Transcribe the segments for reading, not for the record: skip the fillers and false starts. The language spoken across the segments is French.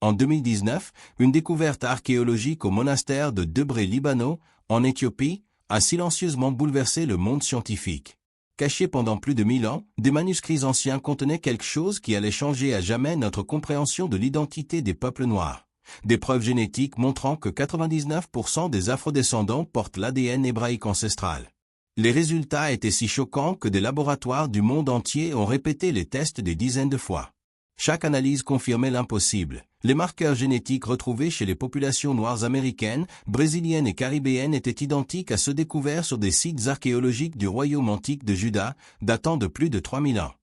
En 2019, une découverte archéologique au monastère de Debre-Libano, en Éthiopie, a silencieusement bouleversé le monde scientifique. Cachés pendant plus de 1000 ans, des manuscrits anciens contenaient quelque chose qui allait changer à jamais notre compréhension de l'identité des peuples noirs. Des preuves génétiques montrant que 99% des afrodescendants portent l'ADN hébraïque ancestral. Les résultats étaient si choquants que des laboratoires du monde entier ont répété les tests des dizaines de fois. Chaque analyse confirmait l'impossible. Les marqueurs génétiques retrouvés chez les populations noires américaines, brésiliennes et caribéennes étaient identiques à ceux découverts sur des sites archéologiques du royaume antique de Juda, datant de plus de 3000 ans.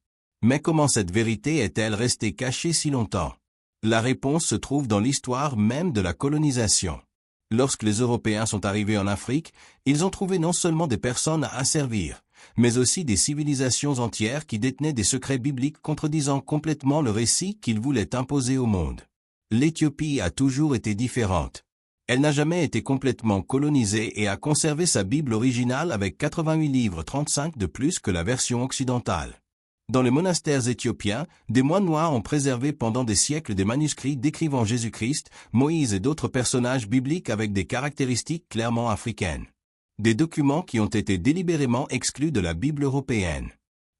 Mais comment cette vérité est-elle restée cachée si longtemps? La réponse se trouve dans l'histoire même de la colonisation. Lorsque les Européens sont arrivés en Afrique, ils ont trouvé non seulement des personnes à asservir, mais aussi des civilisations entières qui détenaient des secrets bibliques contredisant complètement le récit qu'ils voulaient imposer au monde. L'Éthiopie a toujours été différente. Elle n'a jamais été complètement colonisée et a conservé sa Bible originale avec 88 livres 35 de plus que la version occidentale. Dans les monastères éthiopiens, des moines noirs ont préservé pendant des siècles des manuscrits décrivant Jésus-Christ, Moïse et d'autres personnages bibliques avec des caractéristiques clairement africaines. Des documents qui ont été délibérément exclus de la Bible européenne.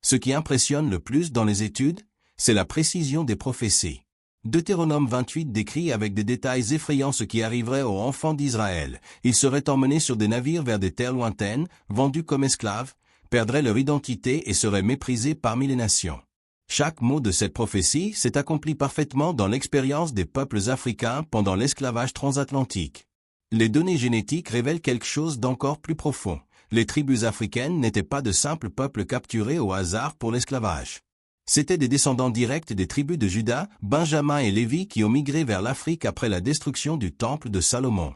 Ce qui impressionne le plus dans les études, c'est la précision des prophéties. Deutéronome 28 décrit avec des détails effrayants ce qui arriverait aux enfants d'Israël. Ils seraient emmenés sur des navires vers des terres lointaines, vendus comme esclaves, perdraient leur identité et seraient méprisés parmi les nations. Chaque mot de cette prophétie s'est accompli parfaitement dans l'expérience des peuples africains pendant l'esclavage transatlantique. Les données génétiques révèlent quelque chose d'encore plus profond. Les tribus africaines n'étaient pas de simples peuples capturés au hasard pour l'esclavage. C'étaient des descendants directs des tribus de Juda, Benjamin et Lévi qui ont migré vers l'Afrique après la destruction du temple de Salomon.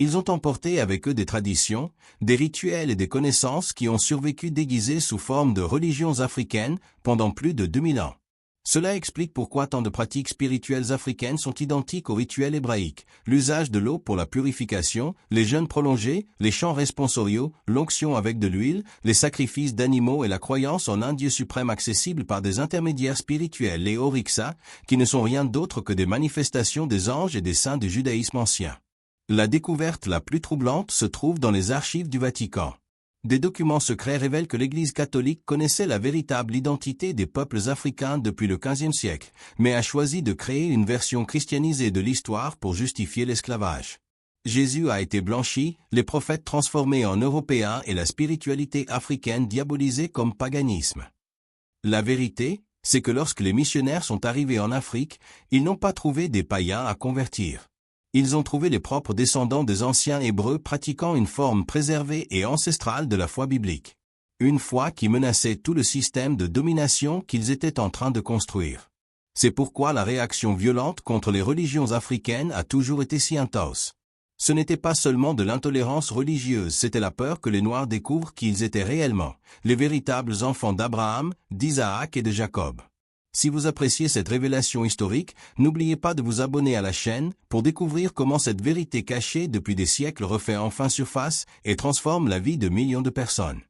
Ils ont emporté avec eux des traditions, des rituels et des connaissances qui ont survécu déguisés sous forme de religions africaines pendant plus de 2000 ans. Cela explique pourquoi tant de pratiques spirituelles africaines sont identiques aux rituels hébraïques. L'usage de l'eau pour la purification, les jeûnes prolongés, les chants responsoriaux, l'onction avec de l'huile, les sacrifices d'animaux et la croyance en un Dieu suprême accessible par des intermédiaires spirituels, les orixa, qui ne sont rien d'autre que des manifestations des anges et des saints du judaïsme ancien. La découverte la plus troublante se trouve dans les archives du Vatican. Des documents secrets révèlent que l'Église catholique connaissait la véritable identité des peuples africains depuis le XVe siècle, mais a choisi de créer une version christianisée de l'histoire pour justifier l'esclavage. Jésus a été blanchi, les prophètes transformés en Européens et la spiritualité africaine diabolisée comme paganisme. La vérité, c'est que lorsque les missionnaires sont arrivés en Afrique, ils n'ont pas trouvé des païens à convertir. Ils ont trouvé les propres descendants des anciens Hébreux pratiquant une forme préservée et ancestrale de la foi biblique. Une foi qui menaçait tout le système de domination qu'ils étaient en train de construire. C'est pourquoi la réaction violente contre les religions africaines a toujours été si intense. Ce n'était pas seulement de l'intolérance religieuse, c'était la peur que les Noirs découvrent qu'ils étaient réellement les véritables enfants d'Abraham, d'Isaac et de Jacob. Si vous appréciez cette révélation historique, n'oubliez pas de vous abonner à la chaîne pour découvrir comment cette vérité cachée depuis des siècles refait enfin surface et transforme la vie de millions de personnes.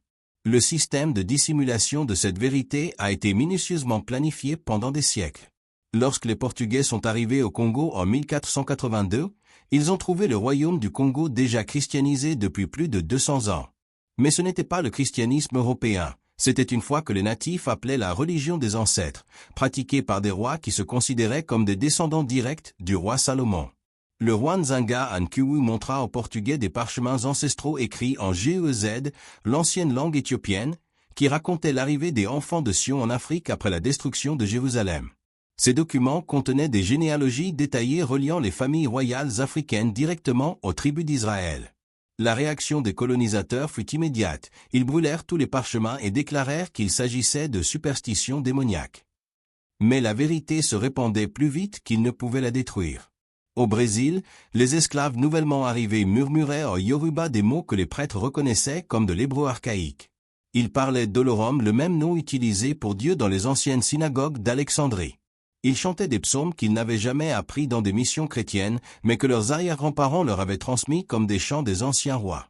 Le système de dissimulation de cette vérité a été minutieusement planifié pendant des siècles. Lorsque les Portugais sont arrivés au Congo en 1482, ils ont trouvé le royaume du Congo déjà christianisé depuis plus de 200 ans. Mais ce n'était pas le christianisme européen. C'était une foi que les natifs appelaient la religion des ancêtres, pratiquée par des rois qui se considéraient comme des descendants directs du roi Salomon. Le roi Nzanga Nkuwu montra aux Portugais des parchemins ancestraux écrits en GEZ, l'ancienne langue éthiopienne, qui racontaient l'arrivée des enfants de Sion en Afrique après la destruction de Jérusalem. Ces documents contenaient des généalogies détaillées reliant les familles royales africaines directement aux tribus d'Israël. La réaction des colonisateurs fut immédiate, ils brûlèrent tous les parchemins et déclarèrent qu'il s'agissait de superstitions démoniaques. Mais la vérité se répandait plus vite qu'ils ne pouvaient la détruire. Au Brésil, les esclaves nouvellement arrivés murmuraient en yoruba des mots que les prêtres reconnaissaient comme de l'hébreu archaïque. Ils parlaient d'Olorum, le même nom utilisé pour Dieu dans les anciennes synagogues d'Alexandrie. Ils chantaient des psaumes qu'ils n'avaient jamais appris dans des missions chrétiennes, mais que leurs arrière-grands-parents leur avaient transmis comme des chants des anciens rois.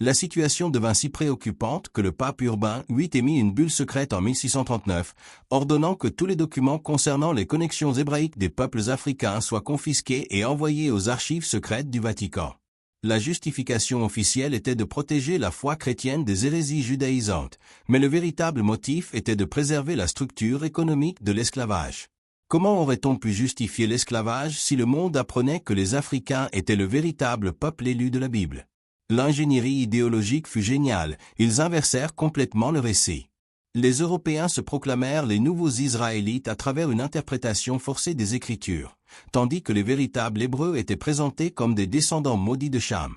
La situation devint si préoccupante que le pape Urbain VIII émit une bulle secrète en 1639, ordonnant que tous les documents concernant les connexions hébraïques des peuples africains soient confisqués et envoyés aux archives secrètes du Vatican. La justification officielle était de protéger la foi chrétienne des hérésies judaïsantes, mais le véritable motif était de préserver la structure économique de l'esclavage. Comment aurait-on pu justifier l'esclavage si le monde apprenait que les Africains étaient le véritable peuple élu de la Bible? L'ingénierie idéologique fut géniale, ils inversèrent complètement le récit. Les Européens se proclamèrent les nouveaux Israélites à travers une interprétation forcée des Écritures, tandis que les véritables Hébreux étaient présentés comme des descendants maudits de Cham.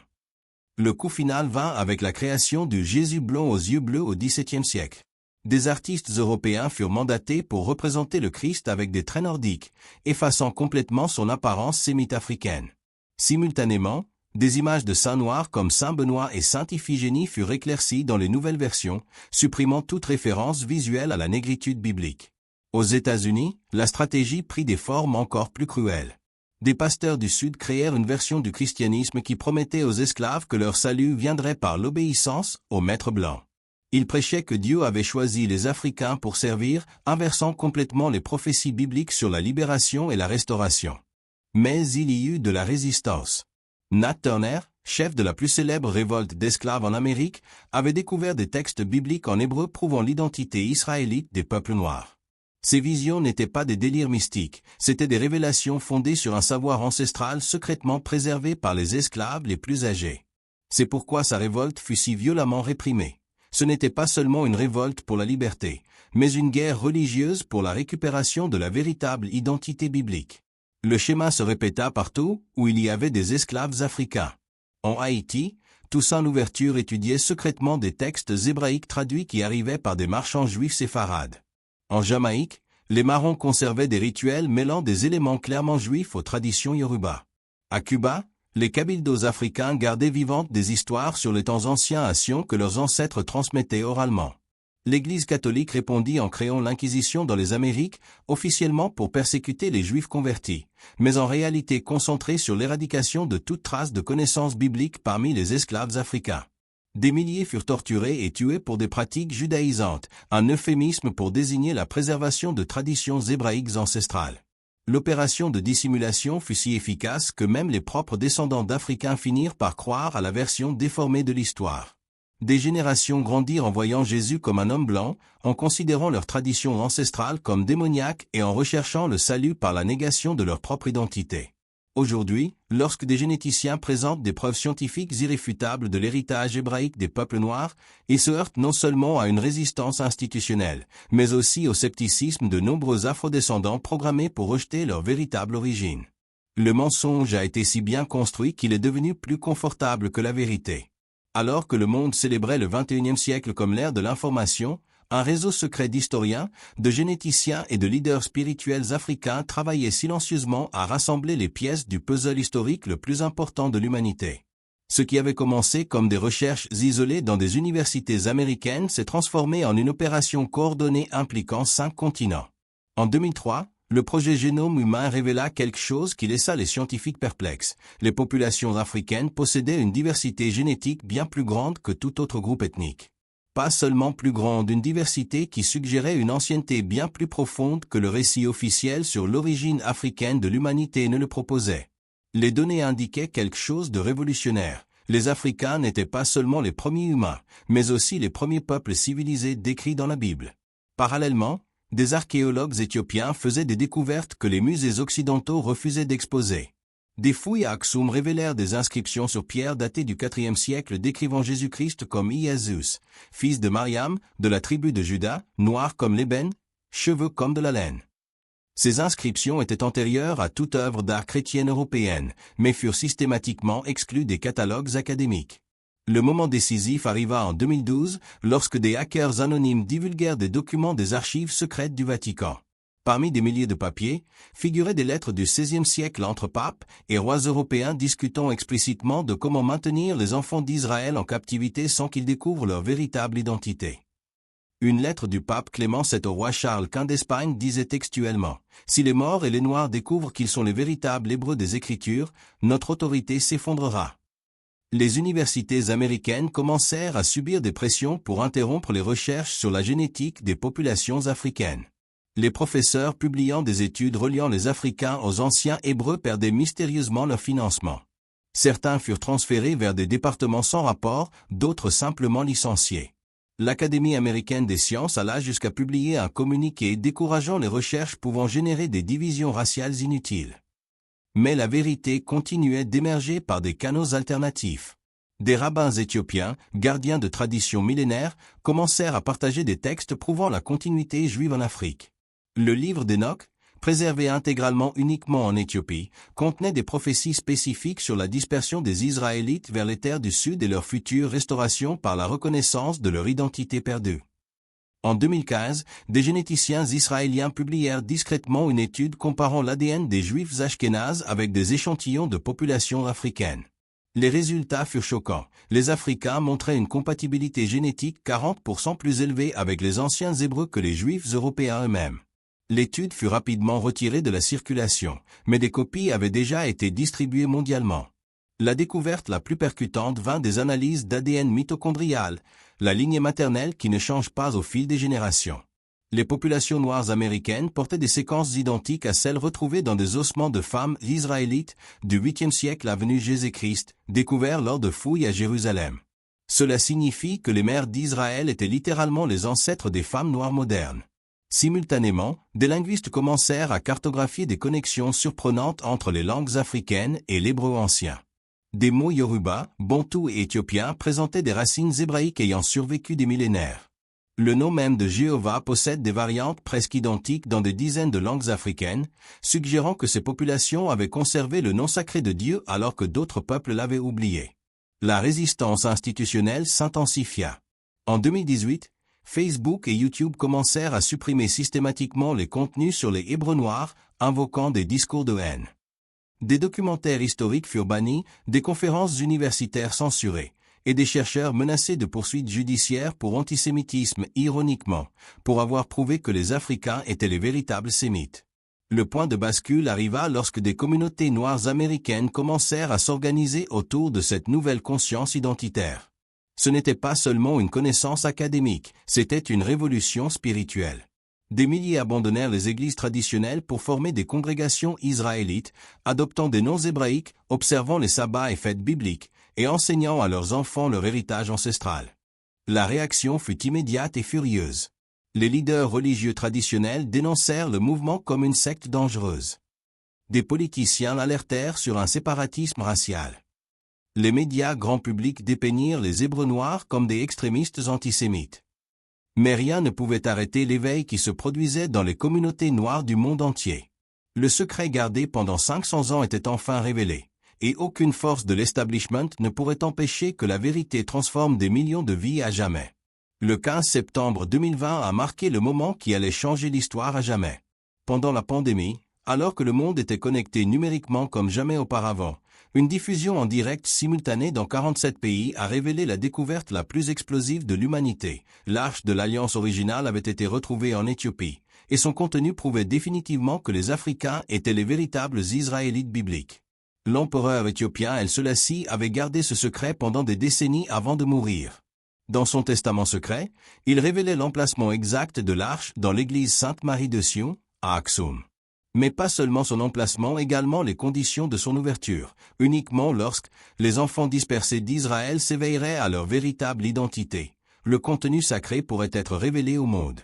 Le coup final vint avec la création du Jésus blond aux yeux bleus au XVIIe siècle. Des artistes européens furent mandatés pour représenter le Christ avec des traits nordiques, effaçant complètement son apparence sémite africaine. Simultanément, des images de saints noirs comme Saint Benoît et Sainte Iphigénie furent éclaircies dans les nouvelles versions, supprimant toute référence visuelle à la négritude biblique. Aux États-Unis, la stratégie prit des formes encore plus cruelles. Des pasteurs du Sud créèrent une version du christianisme qui promettait aux esclaves que leur salut viendrait par l'obéissance aux maîtres blancs. Ils prêchaient que Dieu avait choisi les Africains pour servir, inversant complètement les prophéties bibliques sur la libération et la restauration. Mais il y eut de la résistance. Nat Turner, chef de la plus célèbre révolte d'esclaves en Amérique, avait découvert des textes bibliques en hébreu prouvant l'identité israélite des peuples noirs. Ces visions n'étaient pas des délires mystiques, c'étaient des révélations fondées sur un savoir ancestral secrètement préservé par les esclaves les plus âgés. C'est pourquoi sa révolte fut si violemment réprimée. Ce n'était pas seulement une révolte pour la liberté, mais une guerre religieuse pour la récupération de la véritable identité biblique. Le schéma se répéta partout où il y avait des esclaves africains. En Haïti, Toussaint Louverture étudiait secrètement des textes hébraïques traduits qui arrivaient par des marchands juifs séfarades. En Jamaïque, les marrons conservaient des rituels mêlant des éléments clairement juifs aux traditions yoruba. À Cuba, les cabildos africains gardaient vivantes des histoires sur les temps anciens à Sion que leurs ancêtres transmettaient oralement. L'Église catholique répondit en créant l'Inquisition dans les Amériques, officiellement pour persécuter les Juifs convertis, mais en réalité concentrée sur l'éradication de toute trace de connaissances bibliques parmi les esclaves africains. Des milliers furent torturés et tués pour des pratiques judaïsantes, un euphémisme pour désigner la préservation de traditions hébraïques ancestrales. L'opération de dissimulation fut si efficace que même les propres descendants d'Africains finirent par croire à la version déformée de l'histoire. Des générations grandirent en voyant Jésus comme un homme blanc, en considérant leur tradition ancestrale comme démoniaque et en recherchant le salut par la négation de leur propre identité. Aujourd'hui, lorsque des généticiens présentent des preuves scientifiques irréfutables de l'héritage hébraïque des peuples noirs, ils se heurtent non seulement à une résistance institutionnelle, mais aussi au scepticisme de nombreux afrodescendants programmés pour rejeter leur véritable origine. Le mensonge a été si bien construit qu'il est devenu plus confortable que la vérité. Alors que le monde célébrait le XXIe siècle comme l'ère de l'information, un réseau secret d'historiens, de généticiens et de leaders spirituels africains travaillait silencieusement à rassembler les pièces du puzzle historique le plus important de l'humanité. Ce qui avait commencé comme des recherches isolées dans des universités américaines s'est transformé en une opération coordonnée impliquant 5 continents. En 2003, le projet Génome humain révéla quelque chose qui laissa les scientifiques perplexes. Les populations africaines possédaient une diversité génétique bien plus grande que tout autre groupe ethnique. Pas seulement plus grande, une diversité qui suggérait une ancienneté bien plus profonde que le récit officiel sur l'origine africaine de l'humanité ne le proposait. Les données indiquaient quelque chose de révolutionnaire. Les Africains n'étaient pas seulement les premiers humains, mais aussi les premiers peuples civilisés décrits dans la Bible. Parallèlement, des archéologues éthiopiens faisaient des découvertes que les musées occidentaux refusaient d'exposer. Des fouilles à Aksum révélèrent des inscriptions sur pierre datées du IVe siècle décrivant Jésus-Christ comme Iesus, fils de Mariam, de la tribu de Juda, noir comme l'ébène, cheveux comme de la laine. Ces inscriptions étaient antérieures à toute œuvre d'art chrétienne européenne, mais furent systématiquement exclues des catalogues académiques. Le moment décisif arriva en 2012, lorsque des hackers anonymes divulguèrent des documents des archives secrètes du Vatican. Parmi des milliers de papiers, figuraient des lettres du XVIe siècle entre papes et rois européens discutant explicitement de comment maintenir les enfants d'Israël en captivité sans qu'ils découvrent leur véritable identité. Une lettre du pape Clément VII au roi Charles Quint d'Espagne disait textuellement « Si les morts et les noirs découvrent qu'ils sont les véritables Hébreux des Écritures, notre autorité s'effondrera. » Les universités américaines commencèrent à subir des pressions pour interrompre les recherches sur la génétique des populations africaines. Les professeurs publiant des études reliant les Africains aux anciens Hébreux perdaient mystérieusement leur financement. Certains furent transférés vers des départements sans rapport, d'autres simplement licenciés. L'Académie américaine des sciences alla jusqu'à publier un communiqué décourageant les recherches pouvant générer des divisions raciales inutiles. Mais la vérité continuait d'émerger par des canaux alternatifs. Des rabbins éthiopiens, gardiens de traditions millénaires, commencèrent à partager des textes prouvant la continuité juive en Afrique. Le livre d'Enoch, préservé intégralement uniquement en Éthiopie, contenait des prophéties spécifiques sur la dispersion des Israélites vers les terres du Sud et leur future restauration par la reconnaissance de leur identité perdue. En 2015, des généticiens israéliens publièrent discrètement une étude comparant l'ADN des Juifs ashkénazes avec des échantillons de populations africaines. Les résultats furent choquants. Les Africains montraient une compatibilité génétique 40% plus élevée avec les anciens Hébreux que les Juifs européens eux-mêmes. L'étude fut rapidement retirée de la circulation, mais des copies avaient déjà été distribuées mondialement. La découverte la plus percutante vint des analyses d'ADN mitochondrial, la lignée maternelle qui ne change pas au fil des générations. Les populations noires américaines portaient des séquences identiques à celles retrouvées dans des ossements de femmes israélites du 8e siècle avant Jésus-Christ, découverts lors de fouilles à Jérusalem. Cela signifie que les mères d'Israël étaient littéralement les ancêtres des femmes noires modernes. Simultanément, des linguistes commencèrent à cartographier des connexions surprenantes entre les langues africaines et l'hébreu ancien. Des mots yoruba, bantou et éthiopien présentaient des racines hébraïques ayant survécu des millénaires. Le nom même de Jéhovah possède des variantes presque identiques dans des dizaines de langues africaines, suggérant que ces populations avaient conservé le nom sacré de Dieu alors que d'autres peuples l'avaient oublié. La résistance institutionnelle s'intensifia. En 2018, Facebook et YouTube commencèrent à supprimer systématiquement les contenus sur les Hébreux noirs, invoquant des discours de haine. Des documentaires historiques furent bannis, des conférences universitaires censurées, et des chercheurs menacés de poursuites judiciaires pour antisémitisme ironiquement, pour avoir prouvé que les Africains étaient les véritables sémites. Le point de bascule arriva lorsque des communautés noires américaines commencèrent à s'organiser autour de cette nouvelle conscience identitaire. Ce n'était pas seulement une connaissance académique, c'était une révolution spirituelle. Des milliers abandonnèrent les églises traditionnelles pour former des congrégations israélites, adoptant des noms hébraïques, observant les sabbats et fêtes bibliques, et enseignant à leurs enfants leur héritage ancestral. La réaction fut immédiate et furieuse. Les leaders religieux traditionnels dénoncèrent le mouvement comme une secte dangereuse. Des politiciens alertèrent sur un séparatisme racial. Les médias grand public dépeignirent les Hébreux noirs comme des extrémistes antisémites. Mais rien ne pouvait arrêter l'éveil qui se produisait dans les communautés noires du monde entier. Le secret gardé pendant 500 ans était enfin révélé, et aucune force de l'establishment ne pourrait empêcher que la vérité transforme des millions de vies à jamais. Le 15 septembre 2020 a marqué le moment qui allait changer l'histoire à jamais. Pendant la pandémie, alors que le monde était connecté numériquement comme jamais auparavant, une diffusion en direct simultanée dans 47 pays a révélé la découverte la plus explosive de l'humanité. L'Arche de l'Alliance originale avait été retrouvée en Éthiopie, et son contenu prouvait définitivement que les Africains étaient les véritables Israélites bibliques. L'empereur éthiopien El Selassie avait gardé ce secret pendant des décennies avant de mourir. Dans son testament secret, il révélait l'emplacement exact de l'arche dans l'église Sainte-Marie de Sion, à Aksum. Mais pas seulement son emplacement, également les conditions de son ouverture, uniquement lorsque les enfants dispersés d'Israël s'éveilleraient à leur véritable identité. Le contenu sacré pourrait être révélé au monde.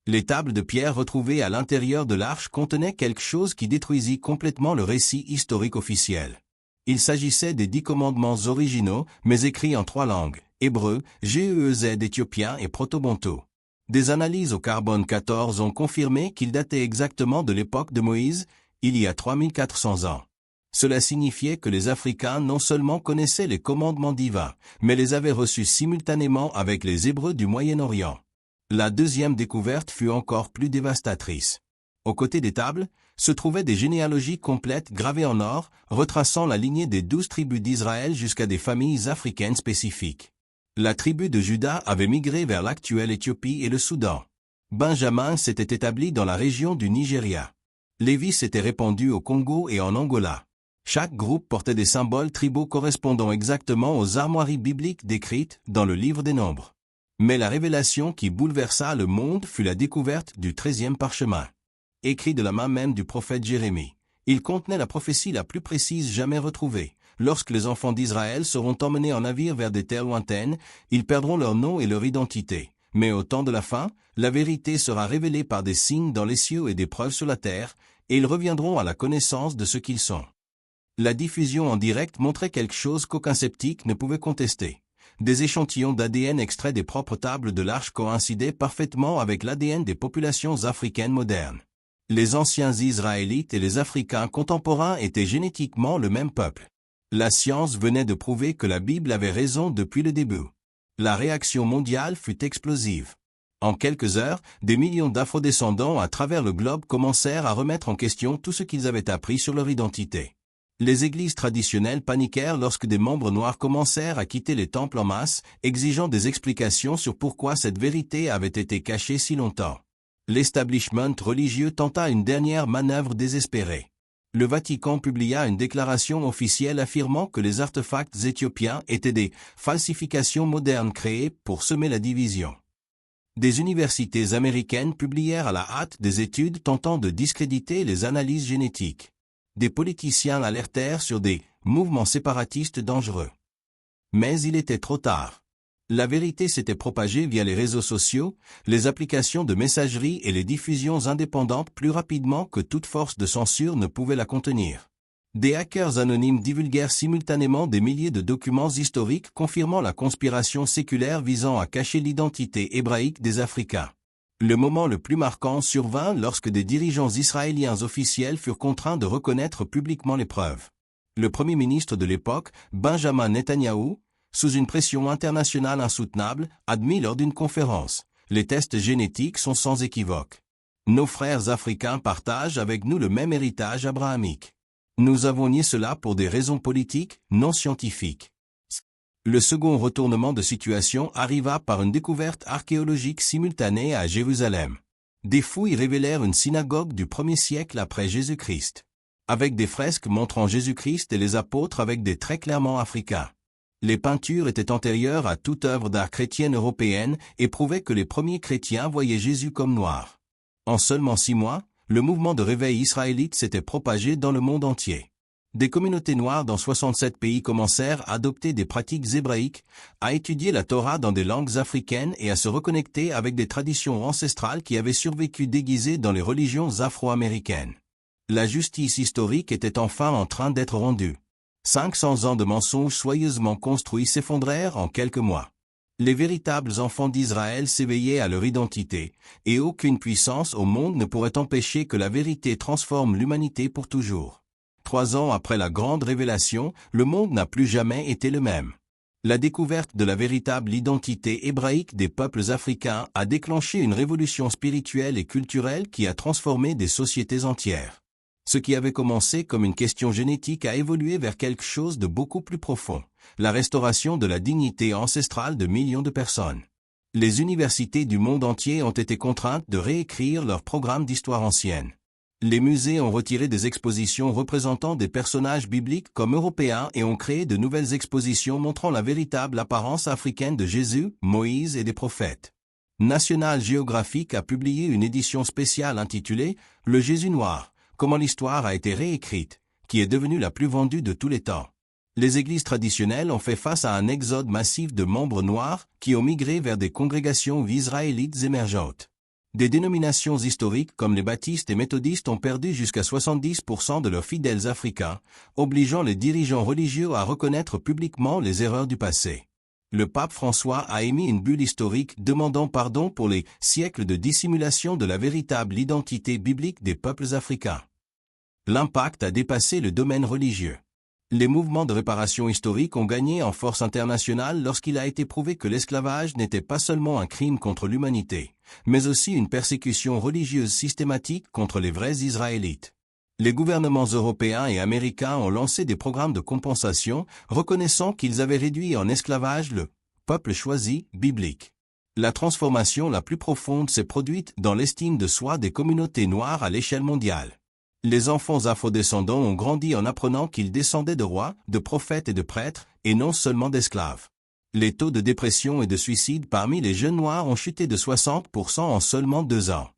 Les tables de pierre retrouvées à l'intérieur de l'arche contenaient quelque chose qui détruisit complètement le récit historique officiel. Il s'agissait des 10 commandements originaux, mais écrits en 3 langues, hébreu, GEZ éthiopien et proto-bantou. Des analyses au carbone 14 ont confirmé qu'il datait exactement de l'époque de Moïse, il y a 3400 ans. Cela signifiait que les Africains non seulement connaissaient les commandements divins, mais les avaient reçus simultanément avec les Hébreux du Moyen-Orient. La deuxième découverte fut encore plus dévastatrice. Aux côtés des tables, se trouvaient des généalogies complètes gravées en or, retraçant la lignée des 12 tribus d'Israël jusqu'à des familles africaines spécifiques. La tribu de Juda avait migré vers l'actuelle Éthiopie et le Soudan. Benjamin s'était établi dans la région du Nigeria. Lévi s'était répandu au Congo et en Angola. Chaque groupe portait des symboles tribaux correspondant exactement aux armoiries bibliques décrites dans le livre des Nombres. Mais la révélation qui bouleversa le monde fut la découverte du 13e parchemin. Écrit de la main même du prophète Jérémie, il contenait la prophétie la plus précise jamais retrouvée. Lorsque les enfants d'Israël seront emmenés en navire vers des terres lointaines, ils perdront leur nom et leur identité. Mais au temps de la fin, la vérité sera révélée par des signes dans les cieux et des preuves sur la terre, et ils reviendront à la connaissance de ce qu'ils sont. La diffusion en direct montrait quelque chose qu'aucun sceptique ne pouvait contester. Des échantillons d'ADN extraits des propres tables de l'arche coïncidaient parfaitement avec l'ADN des populations africaines modernes. Les anciens Israélites et les Africains contemporains étaient génétiquement le même peuple. La science venait de prouver que la Bible avait raison depuis le début. La réaction mondiale fut explosive. En quelques heures, des millions d'afrodescendants à travers le globe commencèrent à remettre en question tout ce qu'ils avaient appris sur leur identité. Les églises traditionnelles paniquèrent lorsque des membres noirs commencèrent à quitter les temples en masse, exigeant des explications sur pourquoi cette vérité avait été cachée si longtemps. L'establishment religieux tenta une dernière manœuvre désespérée. Le Vatican publia une déclaration officielle affirmant que les artefacts éthiopiens étaient des falsifications modernes créées pour semer la division. Des universités américaines publièrent à la hâte des études tentant de discréditer les analyses génétiques. Des politiciens alertèrent sur des mouvements séparatistes dangereux. Mais il était trop tard. La vérité s'était propagée via les réseaux sociaux, les applications de messagerie et les diffusions indépendantes plus rapidement que toute force de censure ne pouvait la contenir. Des hackers anonymes divulguèrent simultanément des milliers de documents historiques confirmant la conspiration séculaire visant à cacher l'identité hébraïque des Africains. Le moment le plus marquant survint lorsque des dirigeants israéliens officiels furent contraints de reconnaître publiquement les preuves. Le premier ministre de l'époque, Benjamin Netanyahou, sous une pression internationale insoutenable, admit lors d'une conférence, « Les tests génétiques sont sans équivoque. Nos frères africains partagent avec nous le même héritage abrahamique. Nous avons nié cela pour des raisons politiques, non scientifiques. » Le second retournement de situation arriva par une découverte archéologique simultanée à Jérusalem. Des fouilles révélèrent une synagogue du 1er siècle après Jésus-Christ, avec des fresques montrant Jésus-Christ et les apôtres avec des traits clairement africains. Les peintures étaient antérieures à toute œuvre d'art chrétienne européenne et prouvaient que les premiers chrétiens voyaient Jésus comme noir. En seulement 6 mois, le mouvement de réveil israélite s'était propagé dans le monde entier. Des communautés noires dans 67 pays commencèrent à adopter des pratiques hébraïques, à étudier la Torah dans des langues africaines et à se reconnecter avec des traditions ancestrales qui avaient survécu déguisées dans les religions afro-américaines. La justice historique était enfin en train d'être rendue. 500 ans de mensonges soigneusement construits s'effondrèrent en quelques mois. Les véritables enfants d'Israël s'éveillaient à leur identité, et aucune puissance au monde ne pourrait empêcher que la vérité transforme l'humanité pour toujours. 3 ans après la grande révélation, le monde n'a plus jamais été le même. La découverte de la véritable identité hébraïque des peuples africains a déclenché une révolution spirituelle et culturelle qui a transformé des sociétés entières. Ce qui avait commencé comme une question génétique a évolué vers quelque chose de beaucoup plus profond, la restauration de la dignité ancestrale de millions de personnes. Les universités du monde entier ont été contraintes de réécrire leurs programmes d'histoire ancienne. Les musées ont retiré des expositions représentant des personnages bibliques comme européens et ont créé de nouvelles expositions montrant la véritable apparence africaine de Jésus, Moïse et des prophètes. National Geographic a publié une édition spéciale intitulée « Le Jésus noir ». Comment l'histoire a été réécrite, qui est devenue la plus vendue de tous les temps. Les églises traditionnelles ont fait face à un exode massif de membres noirs qui ont migré vers des congrégations israélites émergentes. Des dénominations historiques comme les baptistes et méthodistes ont perdu jusqu'à 70% de leurs fidèles africains, obligeant les dirigeants religieux à reconnaître publiquement les erreurs du passé. Le pape François a émis une bulle historique demandant pardon pour les siècles de dissimulation de la véritable identité biblique des peuples africains. L'impact a dépassé le domaine religieux. Les mouvements de réparation historique ont gagné en force internationale lorsqu'il a été prouvé que l'esclavage n'était pas seulement un crime contre l'humanité, mais aussi une persécution religieuse systématique contre les vrais Israélites. Les gouvernements européens et américains ont lancé des programmes de compensation, reconnaissant qu'ils avaient réduit en esclavage le peuple choisi biblique. La transformation la plus profonde s'est produite dans l'estime de soi des communautés noires à l'échelle mondiale. Les enfants afrodescendants ont grandi en apprenant qu'ils descendaient de rois, de prophètes et de prêtres, et non seulement d'esclaves. Les taux de dépression et de suicide parmi les jeunes noirs ont chuté de 60% en seulement 2 ans.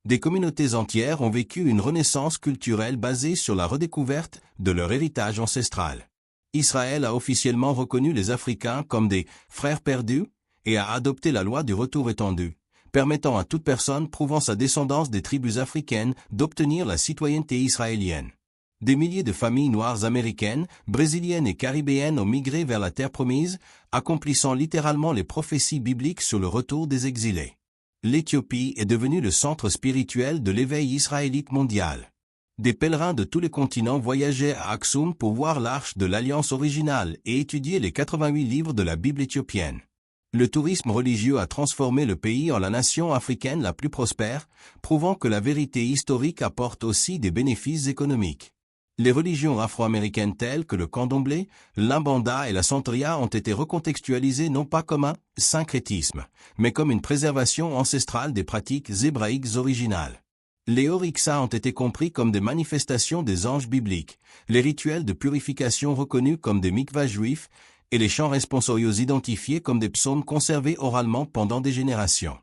Des communautés entières ont vécu une renaissance culturelle basée sur la redécouverte de leur héritage ancestral. Israël a officiellement reconnu les Africains comme des « frères perdus » et a adopté la loi du retour étendu, permettant à toute personne prouvant sa descendance des tribus africaines d'obtenir la citoyenneté israélienne. Des milliers de familles noires américaines, brésiliennes et caribéennes ont migré vers la terre promise, accomplissant littéralement les prophéties bibliques sur le retour des exilés. L'Éthiopie est devenue le centre spirituel de l'éveil israélite mondial. Des pèlerins de tous les continents voyageaient à Aksum pour voir l'arche de l'Alliance originale et étudier les 88 livres de la Bible éthiopienne. Le tourisme religieux a transformé le pays en la nation africaine la plus prospère, prouvant que la vérité historique apporte aussi des bénéfices économiques. Les religions afro-américaines telles que le candomblé, l'imbanda et la santeria ont été recontextualisées non pas comme un syncrétisme, mais comme une préservation ancestrale des pratiques hébraïques originales. Les orixas ont été compris comme des manifestations des anges bibliques, les rituels de purification reconnus comme des mikvahs juifs, et les chants responsoriaux identifiés comme des psaumes conservés oralement pendant des générations.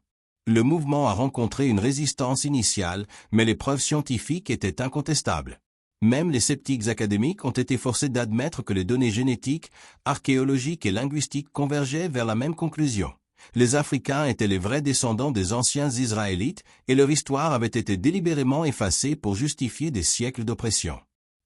Le mouvement a rencontré une résistance initiale, mais les preuves scientifiques étaient incontestables. Même les sceptiques académiques ont été forcés d'admettre que les données génétiques, archéologiques et linguistiques convergeaient vers la même conclusion. Les Africains étaient les vrais descendants des anciens Israélites et leur histoire avait été délibérément effacée pour justifier des siècles d'oppression.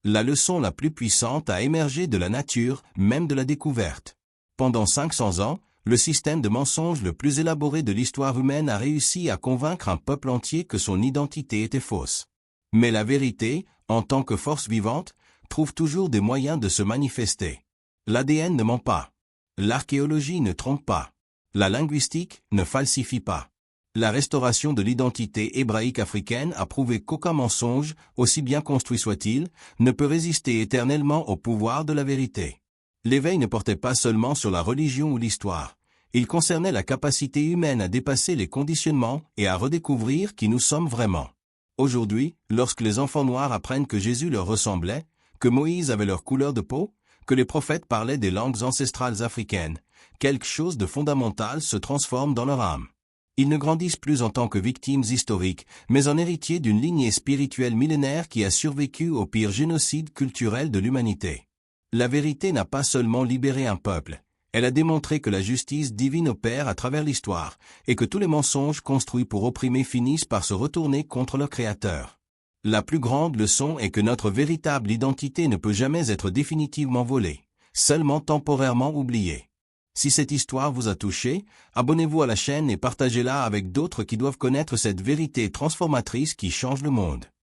La leçon la plus puissante a émergé de la nature, même de la découverte. Pendant 500 ans, le système de mensonges le plus élaboré de l'histoire humaine a réussi à convaincre un peuple entier que son identité était fausse. Mais la vérité, en tant que force vivante, trouve toujours des moyens de se manifester. L'ADN ne ment pas. L'archéologie ne trompe pas. La linguistique ne falsifie pas. La restauration de l'identité hébraïque africaine a prouvé qu'aucun mensonge, aussi bien construit soit-il, ne peut résister éternellement au pouvoir de la vérité. L'éveil ne portait pas seulement sur la religion ou l'histoire. Il concernait la capacité humaine à dépasser les conditionnements et à redécouvrir qui nous sommes vraiment. Aujourd'hui, lorsque les enfants noirs apprennent que Jésus leur ressemblait, que Moïse avait leur couleur de peau, que les prophètes parlaient des langues ancestrales africaines, quelque chose de fondamental se transforme dans leur âme. Ils ne grandissent plus en tant que victimes historiques, mais en héritiers d'une lignée spirituelle millénaire qui a survécu au pire génocide culturel de l'humanité. La vérité n'a pas seulement libéré un peuple, elle a démontré que la justice divine opère à travers l'histoire, et que tous les mensonges construits pour opprimer finissent par se retourner contre leur créateur. La plus grande leçon est que notre véritable identité ne peut jamais être définitivement volée, seulement temporairement oubliée. Si cette histoire vous a touché, abonnez-vous à la chaîne et partagez-la avec d'autres qui doivent connaître cette vérité transformatrice qui change le monde.